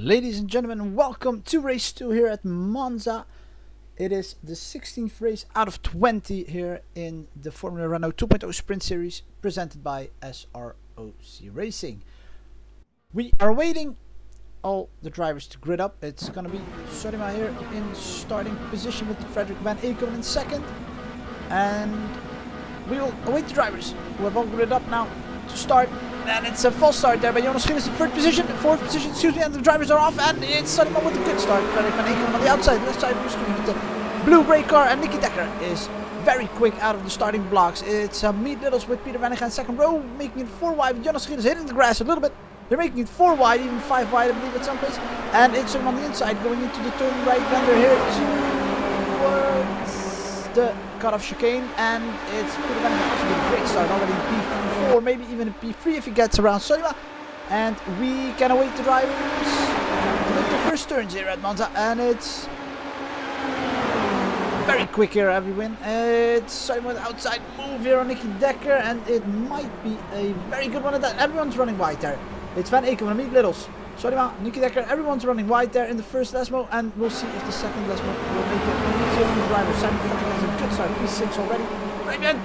Ladies and gentlemen, welcome to race 2 here at Monza. It is the 16th race out of 20 here in the Formula Renault 2.0 Sprint Series presented by S.R.O.C Racing. We are waiting all the drivers to grid up. It's going to be Solima here in starting position with Frederick Van Aken in second. And we will await the drivers who have all gridded up now to start. And it's a false start there by Jonas Gillis in fourth position, excuse me, and the drivers are off, and it's Solima with a good start. Frederick Van Aken on the outside, left side of the screen with the blue brake car, and Nicky Decker is very quick out of the starting blocks. It's Meat Littles with Peter Van Aken second row, making it 4 wide. Jonas Gillis hitting the grass a little bit. They're making it 4 wide, even 5 wide, I believe, at some place. And it's on the inside, going into the turn right blender here towards the cut-off chicane. And it's Peter Van Aken also with a great start, already in P4, maybe even in P3 if he gets around Solima. And we can await the drivers to make the first turns here at Monza. And it's very quick here, everyone. It's Solima with the outside move here on Nicky Decker, and it might be a very good one at that. Everyone's running wide there. It's Van Aken and Meat Littles. Solima, Nicky Decker, everyone's running wide there in the first Lesmo, and we'll see if the second Lesmo will make it easier for the driver. Simon Frederick has a good start, P6 already. Right behind,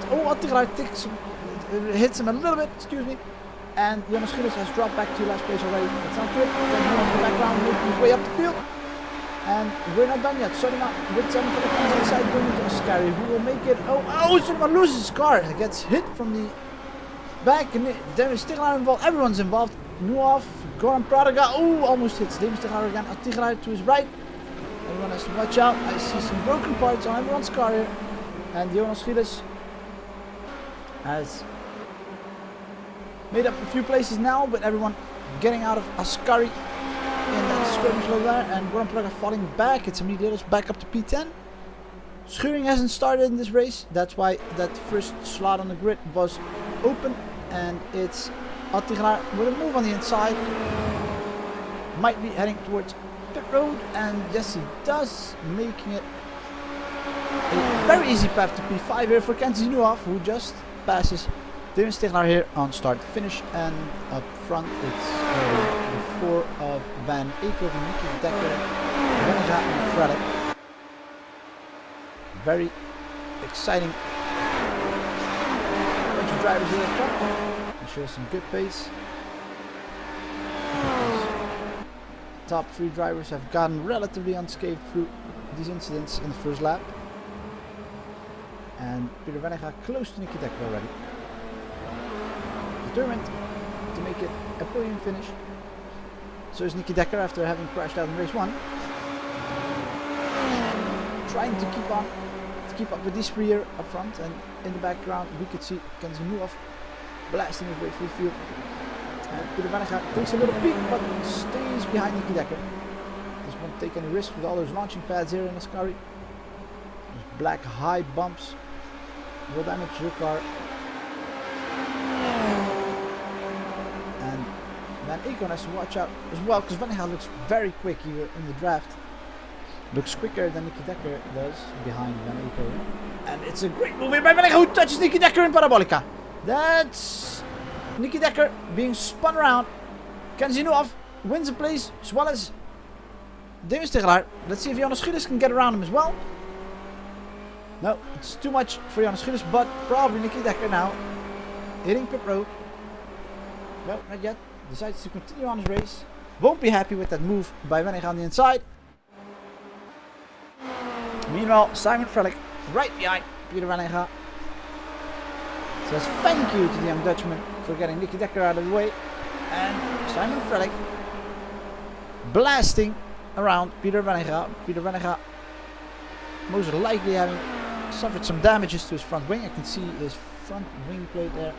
hits him a little bit, excuse me. And Jonas Gillis has dropped back to last place already. That's not good. Then he wants the background, making his way up the field. And we're not done yet. Solima with Simon Frederick on the inside going into Ascari, who will make it. Oh, Solima loses his car. He gets hit from the back, and David Stigelaar involved. Everyone's involved. Nuoff, Goran Pradaga, almost hits David Stigelaar again. Stigelaar to his right. Everyone has to watch out. I see some broken parts on everyone's car here. And Jonas Gillis has made up a few places now, but everyone getting out of Ascari in that skirmish over there. And Goran Pradaga falling back. It's immediately back up to P10. Schuring hasn't started in this race. That's why that first slot on the grid was open. And it's Attigelaar with a move on the inside. Might be heading towards pit road, and yes, he does, making it a very easy path to P5 here for Kenzie Nuoff, who just passes David Stigelaar here on start finish. And up front it's the 4 of Van Aken and Nicky Decker, Renza and Frederick. Very exciting bunch of drivers here at front. Shows some good pace. Top 3 drivers have gotten relatively unscathed through these incidents in the first lap. And Peter Van Aken close to Nicky Decker already. Determined to make it a podium finish. So is Nicky Decker after having crashed out in race 1. Trying to keep up with these 3 here up front, and in the background we could see Kenzie Nuoff blasting his way through the field. And Peter Van Aken takes a little peek, but stays behind Nicky Decker. Doesn't want to take any risk with all those launching pads here in Ascari. Those black high bumps will damage your car. And Van Aken has to watch out as well, because Van Aken looks very quick here in the draft. Looks quicker than Nicky Decker does behind Van Aken. And it's a great move here by Van Aken, who touches Nicky Decker in Parabolica. That's Nicky Decker being spun around. Kenzie Nuoff wins a place as well as David Stigelaar. Let's see if Jonas Gillis can get around him as well. No, it's too much for Jonas Gillis, but probably Nicky Decker now hitting pit road. No, not yet. Decides to continue on his race. Won't be happy with that move by Van Aken on the inside. Meanwhile, Simon Frederick right behind Peter Van Aken. Says thank you to the young Dutchman for getting Nicky Decker out of the way. And Simon Frederick blasting around Peter Van Aken. Peter Van Aken most likely having suffered some damages to his front wing. I can see his front wing plate there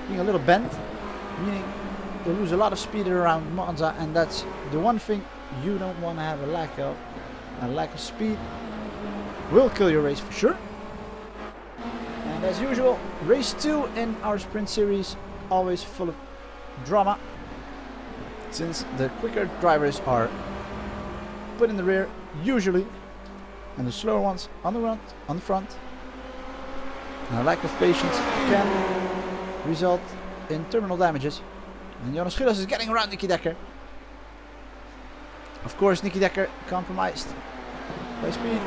being a little bent, meaning they lose a lot of speed around Monza, and that's the one thing you don't want to have a lack of. A lack of speed will kill your race for sure. And as usual, race 2 in our sprint series, always full of drama, since the quicker drivers are put in the rear usually, and the slower ones on the front. And a lack of patience can result in terminal damages. And Jonas Gillis is getting around Nicky Decker. Of course, Nicky Decker compromised by speed.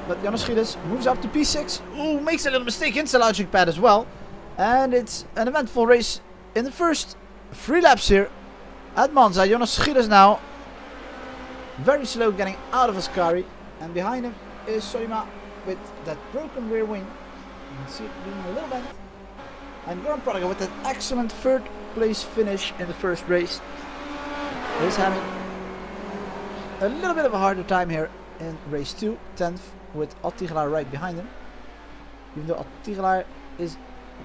But Jonas Gilles moves up to P6. Ooh, makes a little mistake into the launching pad as well. And it's an eventful race in the first 3 laps here at Monza. Jonas Gilles now very slow getting out of Ascari. And behind him is Solima with that broken rear wing. You can see it being a little bent. And Goran Prodigal with that excellent 3rd place finish in the first race is having a little bit of a harder time here in race 2. 10th with Attigelaar right behind him. Even though Attigelaar is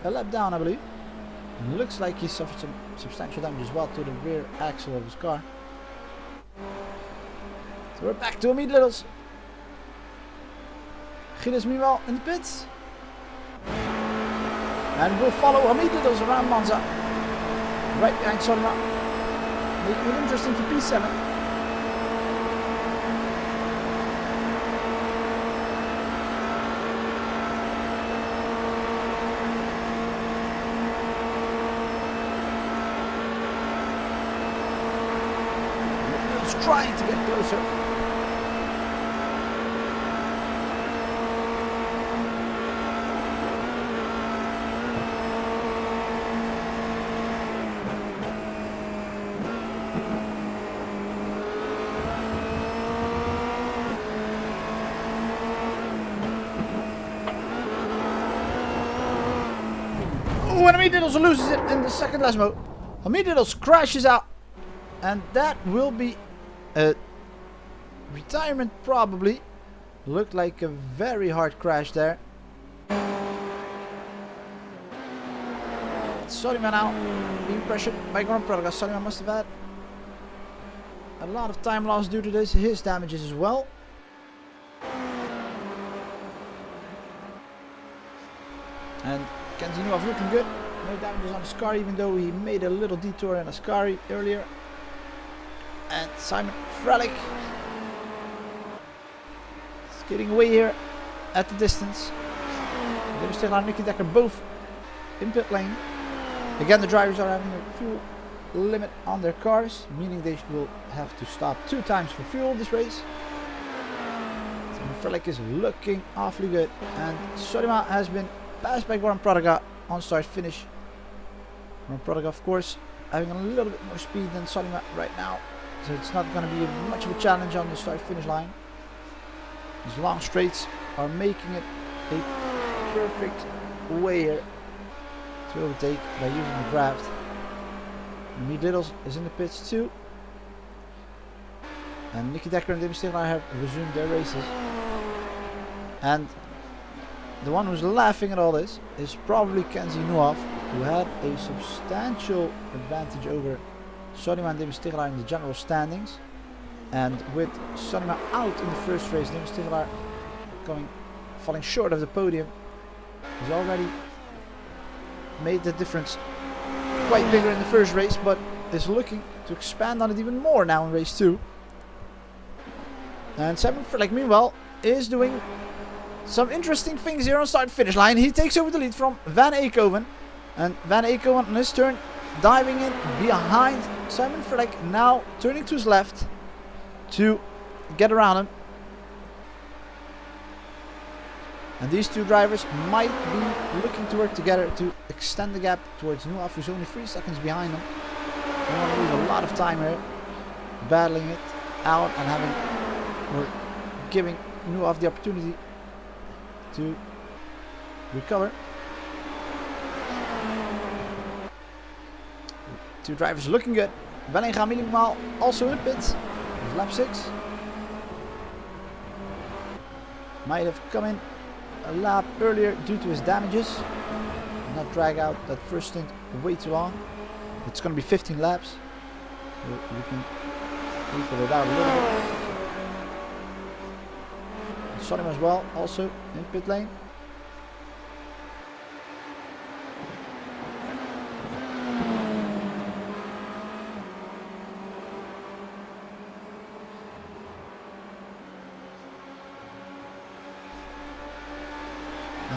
a lap down, I believe. Looks like he suffered some substantial damage as well to the rear axle of his car. So we're back to Amit Littles. Gilles meanwhile in the pits. And we'll follow Amit Littles around Monza. Right behind Solima. Making it interesting for P7. Trying to get closer. Oh, and Amit Littles loses it in the second last mode. Amit Littles crashes out, and that will be a retirement probably. Looked like a very hard crash there. Solima now being pressured by Goran Prodigal. Solima must have had a lot of time loss due to this. His damages as well. And Kenzinov looking good. No damages on Ascari, even though he made a little detour in Ascari earlier. And Simon Frelick skidding away here at the distance. Still and Nicky Decker both in pit lane. Again, the drivers are having a fuel limit on their cars, meaning they will have to stop 2 times for fuel this race. Simon Frelick is looking awfully good, and Solima has been passed by Goran Prodigal on start finish. Goran Prodigal, of course, having a little bit more speed than Solima right now. So it's not going to be much of a challenge on the start-finish line. These long straights are making it a perfect way here to overtake by using the graft. Amit Littles is in the pits too. And Nicky Decker and Dim Stigler have resumed their races. And the one who's laughing at all this is probably Kenzie Nuaf, who had a substantial advantage over Solima and Dim Stigler in the general standings, and with Solima out in the first race, Dim Stigler falling short of the podium, he's already made the difference quite bigger in the first race, but is looking to expand on it even more now in race 2. And Simon Frelick, meanwhile, is doing some interesting things here on start finish line. He takes over the lead from Van Eekhoven, and Van Eekhoven on his turn diving in behind Simon Frelick, now turning to his left to get around him. And these 2 drivers might be looking to work together to extend the gap towards Nuaf, who's only 3 seconds behind them. They want to lose a lot of time here, battling it out and giving Nuaf the opportunity to recover. 2 drivers looking good. Bellingham meanwhile also in the pits. Lap 6. Might have come in a lap earlier due to his damages. Not drag out that first stint way too long. It's going to be 15 laps. So we can equal it out a little bit. Solima as well, also in pit lane.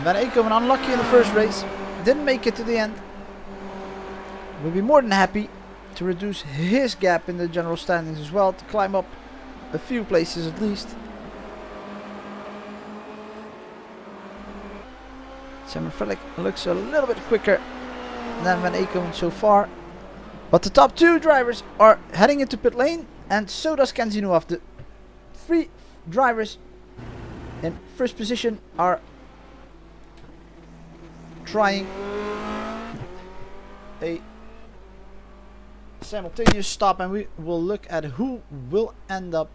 Van Eekhoven unlucky in the first race, didn't make it to the end. Will be more than happy to reduce his gap in the general standings as well, to climb up a few places at least. Simon Frelick looks a little bit quicker than Van Aken so far. But the top two drivers are heading into pit lane, and so does Kenzie Nuaf. The three drivers in first position are trying a simultaneous stop, and we will look at who will end up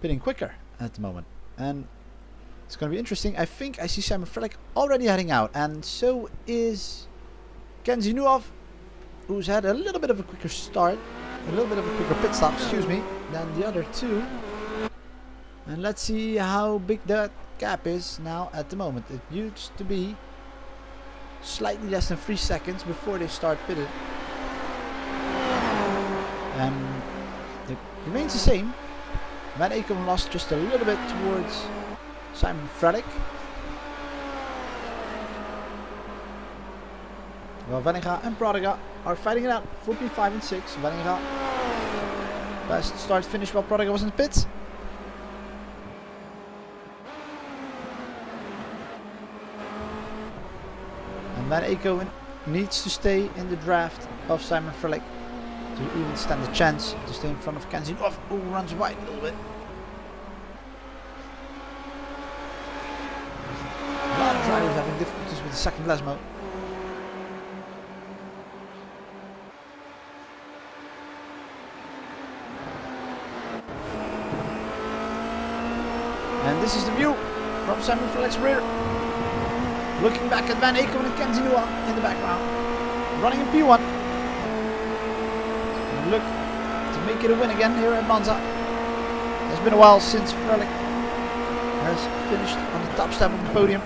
pitting quicker at the moment. And it's going to be interesting. I think I see Simon Frelick already heading out, and so is Kenzie Nuaf, who's had a little bit of a quicker start, a little bit of a quicker pit stop, excuse me, than the other two. And let's see how big that gap is now at the moment. It used to be slightly less than 3 seconds before they start pitting. And it remains the same. Van Aken lost just a little bit towards Simon Frelick. Well, Venninga and Prodiga are fighting it out for P5 and 6. Venninga best start finish while Prodiga was in the pits. And Van Aken needs to stay in the draft of Simon Frelick to even stand a chance to stay in front of Kenzie Nuaf, who runs wide a little bit. A lot of drivers having difficulties with the second Lesmo. And this is the view from Simon Frelick's rear. Looking back at Van Aken and Kenzie Nuaf in the background. Running in P1. And look to make it a win again here at Monza. It's been a while since Frelick has finished on the top step of the podium.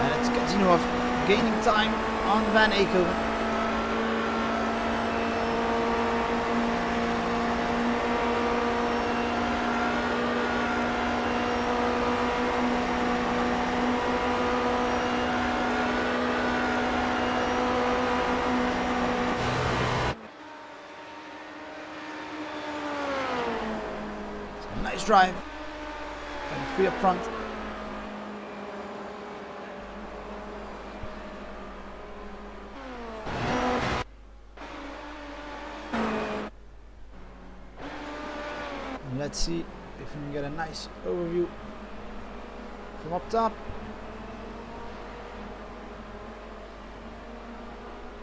And it's Kenzie Nuaf gaining time on Van Aken. Nice drive. And free up front. Let's see if we can get a nice overview from up top.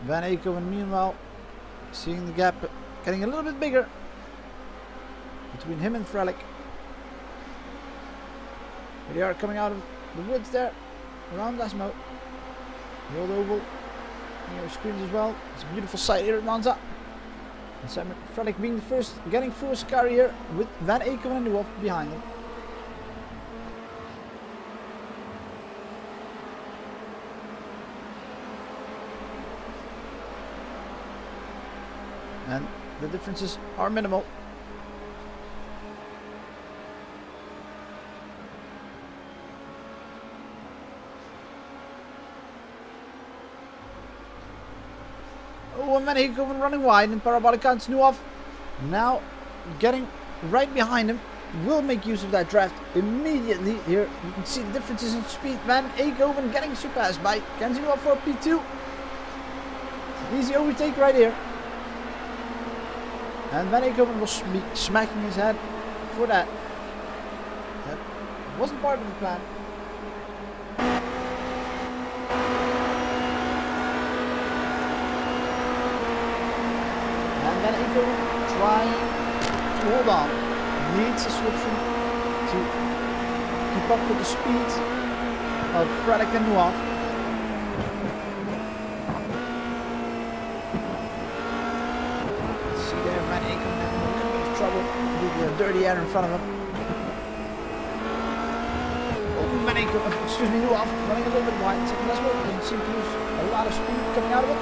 Van Aken, meanwhile, seeing the gap getting a little bit bigger between him and Frelick. Here they are coming out of the woods there, around Lesmo. The old oval on your screens as well. It's a beautiful sight here at Monza. And Simon Frelick being the first, getting through his car here with Van Aken and Nuaf behind him. And the differences are minimal. Oh, and Van Aken running wide in parabolic counts. Nuaf now getting right behind him. Will make use of that draft immediately. Here you can see the differences in speed. Van Aken getting surpassed by Kenzie Nuaf for P2. Easy overtake right here. And Van Aken will be smacking his head for that. That wasn't part of the plan. And Van Aken trying to hold on. Needs a solution to keep up with the speed of Frelick and Nuaf. See there, Van Aken having a little bit of trouble with the dirty air in front of him. Oh, Van Aken, excuse me, Nuaf running a little bit wide. Second Lesmo doesn't seem to lose a lot of speed coming out of it.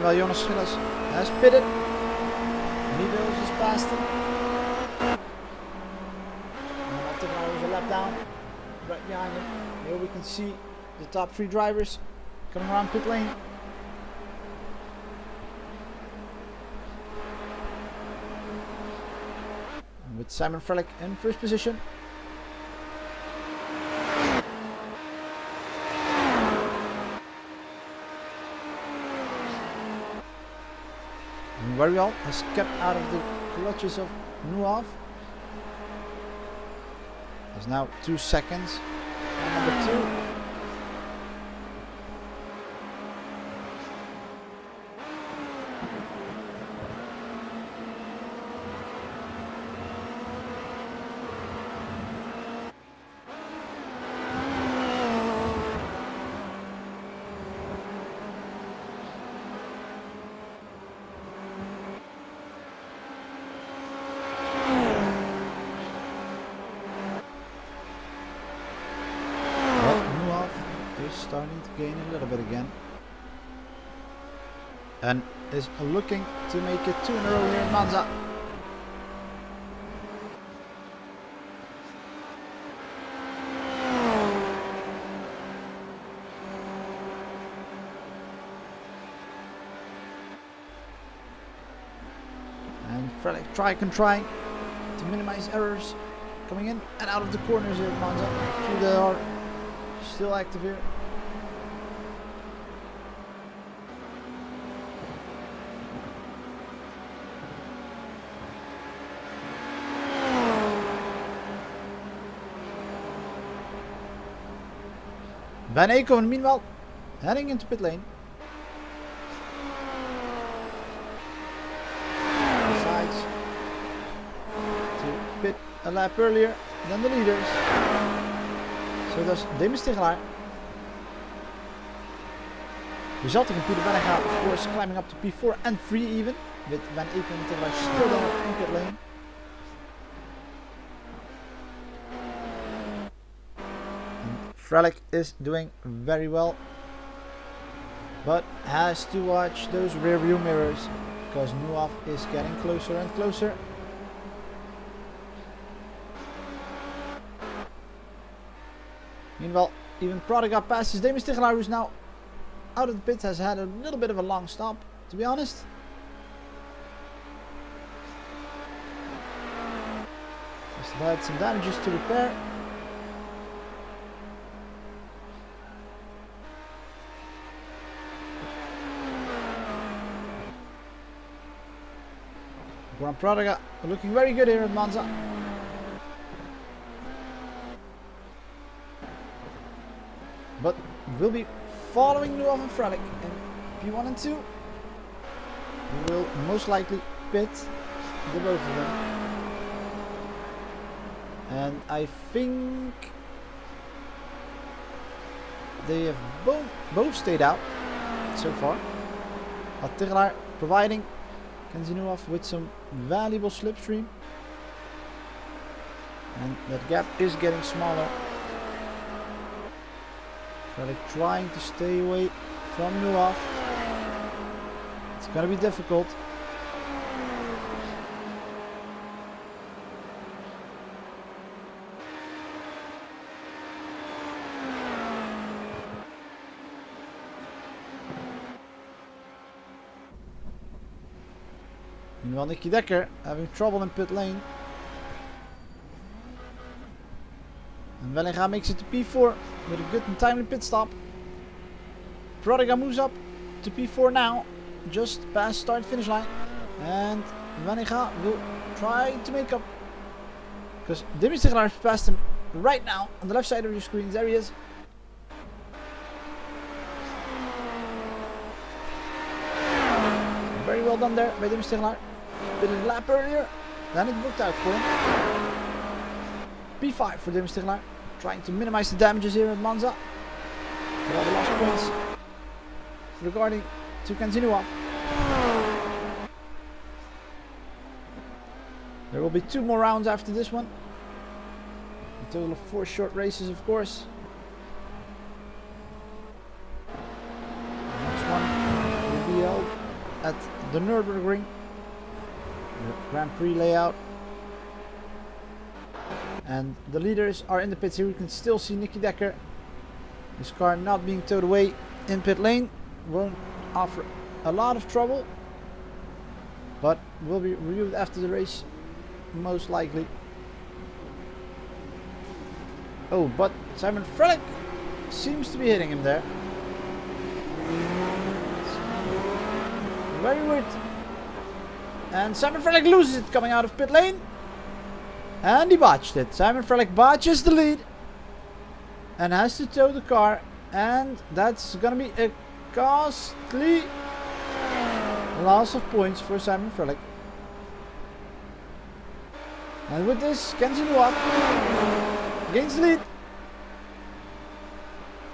Terwijl Jonas Schilles has pitted. Miguel just passed him. And there's a lap down right behind him. Here we can see the top 3 drivers coming around pit lane. And with Simon Frelick in first position. Very well, has kept out of the clutches of Nuaf. Has now 2 seconds. And number 2. Starting to gain a little bit again, and is looking to make it 2 in a row here in Monza. And Frelick trying to minimize errors coming in and out of the corners here at Monza. A few that are still active here. Van Eekhoven meanwhile heading into pit lane. Decides to pit a lap earlier than the leaders. So does Demis Tegelaar. Resulting in Peter Venega, of course, climbing up to P4 and 3 even, with Van Eekhoven and Tegelaar still down in pit lane. Frelick is doing very well, but has to watch those rear view mirrors because Nuaf is getting closer and closer. Meanwhile, even Prodiga passes Demis Tegelaar, who's now out of the pit, has had a little bit of a long stop, to be honest. Just had some damages to repair. Grand Prodiga looking very good here at Monza. But will be following Nuaf and Frelick in P1 and 2. We will most likely pit the both of them. And I think they have both stayed out so far. Tegelaar providing Kenzie Nuaf with some valuable slipstream, and that gap is getting smaller. Frelick trying to stay away from Nuaf. It's gonna be difficult. Meanwhile, Nicky Decker having trouble in pit lane. And Venega makes it to P4 with a good and timely pit stop. Prodiga moves up to P4 now, just past start finish line. And Venega will try to make up, because Demis Tegelaar passed him right now on the left side of your screen. There he is. Very well done there by Demis Tegelaar. Did a lap earlier, then it worked out for him. P5 for Demis Tegelaar, trying to minimize the damages here at Monza. Without the last points regarding to Kenzie Nuaf. There will be 2 more rounds after this one. A total of 4 short races, of course. The next one will be held at the Nürburgring. The Grand Prix layout. And the leaders are in the pits here. We can still see Nicky Decker. His car not being towed away in pit lane. Won't offer a lot of trouble. But will be reviewed after the race. Most likely. Oh, but Simon Frelick seems to be hitting him there. Very weird. And Simon Frelick loses it coming out of pit lane. And he botched it. Simon Frelick botches the lead. And has to tow the car. And that's gonna be a costly loss of points for Simon Frelick. And with this, Kenzie Noir gains the lead.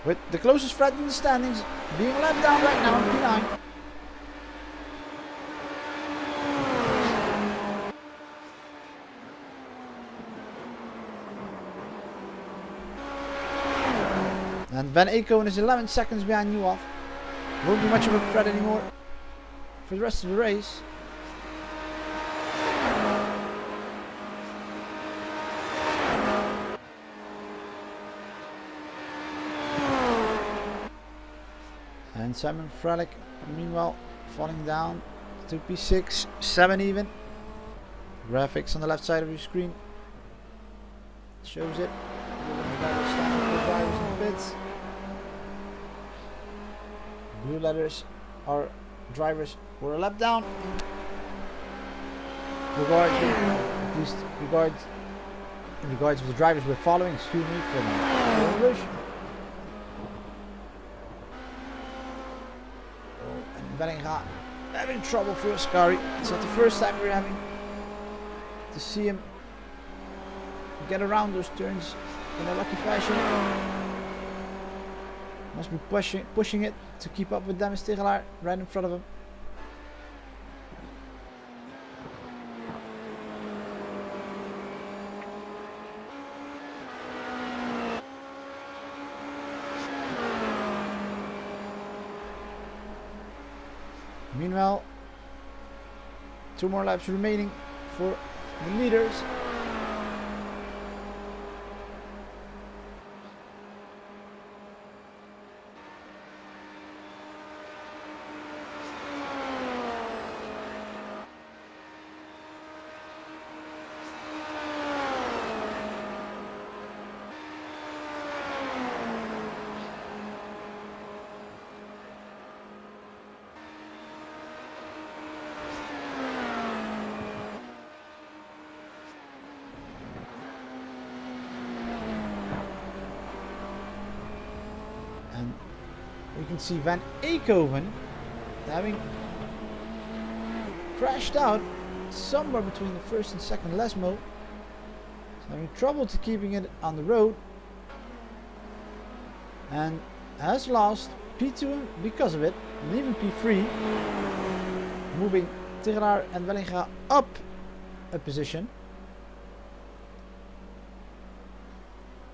With the closest threat in the standings being let down right now in P9. And Van Aken is 11 seconds behind Newhoff. Won't be much of a threat anymore for the rest of the race. And Simon Frelick, meanwhile, falling down to P6, 7 even. Graphics on the left side of your screen shows it. Drivers in the pits. Blue letters are drivers who are a lap down. In regards to the drivers we're following, excuse me for my English. And Bellinga having trouble for S.R.O.C. It's not the first time we're having to see him get around those turns in a lucky fashion. Must be pushing it to keep up with Dennis Tegelaar right in front of him. Meanwhile, 2 more laps remaining for the leaders. And we can see Van Aken having crashed out somewhere between the first and second Lesmo. He's having trouble to keeping it on the road. And has lost P2 because of it, leaving P3. Moving Tegelaar and Bellinga up a position.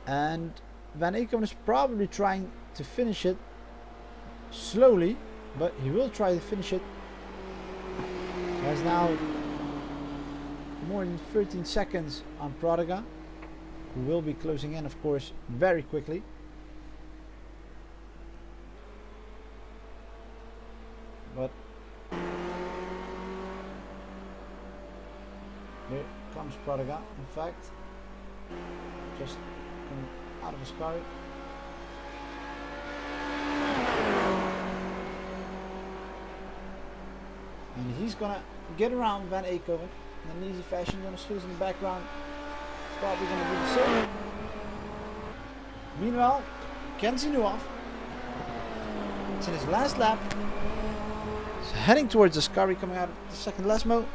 And Van Aken is probably trying to finish it slowly, but he will try to finish it. He has now more than 13 seconds on Prodiga, who will be closing in, of course, very quickly. But here comes Prodiga, in fact, just coming out of his car. And he's gonna get around Van Aken in an easy fashion. Gonna squeeze in the background. Probably gonna do the same. Meanwhile, Kenzie Newhoff, it's in his last lap. He's heading towards the S.R.O.C coming out of the second Lesmo.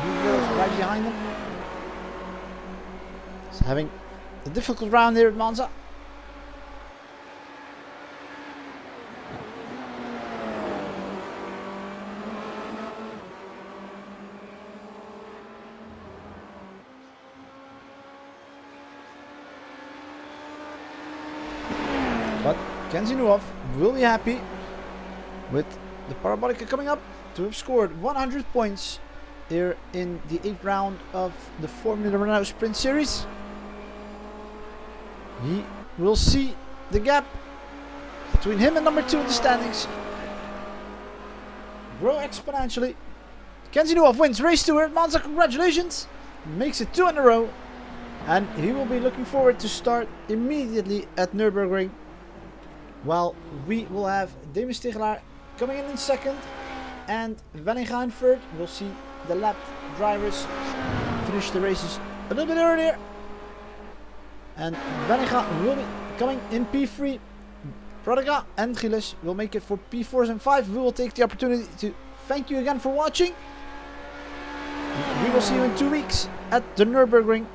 He goes right behind him. He's having a difficult round here at Monza. But Kenzie Newhoff will be happy with the Parabolica coming up to have scored 100 points here in the 8th round of the Formula Renault Sprint Series. He will see the gap between him and number 2 in the standings grow exponentially. Kenzie Newhoff wins race 2 here at Monza. Congratulations! Makes it 2 in a row. And he will be looking forward to start immediately at Nürburgring. While we will have Damon Stigelaar coming in second. And Wellinga in third. We'll see the lap drivers finish the races a little bit earlier. And Wellinga will be coming in P3. Prodiga and Gilles will make it for P4s and 5. We will take the opportunity to thank you again for watching. We will see you in 2 weeks at the Nürburgring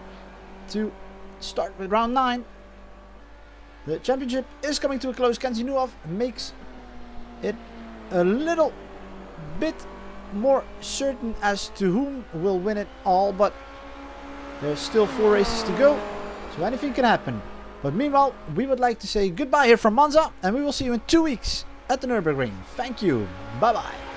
to start with round 9. The championship is coming to a close. Kenzie Newhoff makes it a little bit more certain as to whom will win it all, but there's still 4 races to go, so anything can happen. But meanwhile, we would like to say goodbye here from Monza, and we will see you in 2 weeks at the Nürburgring. Thank you. Bye bye.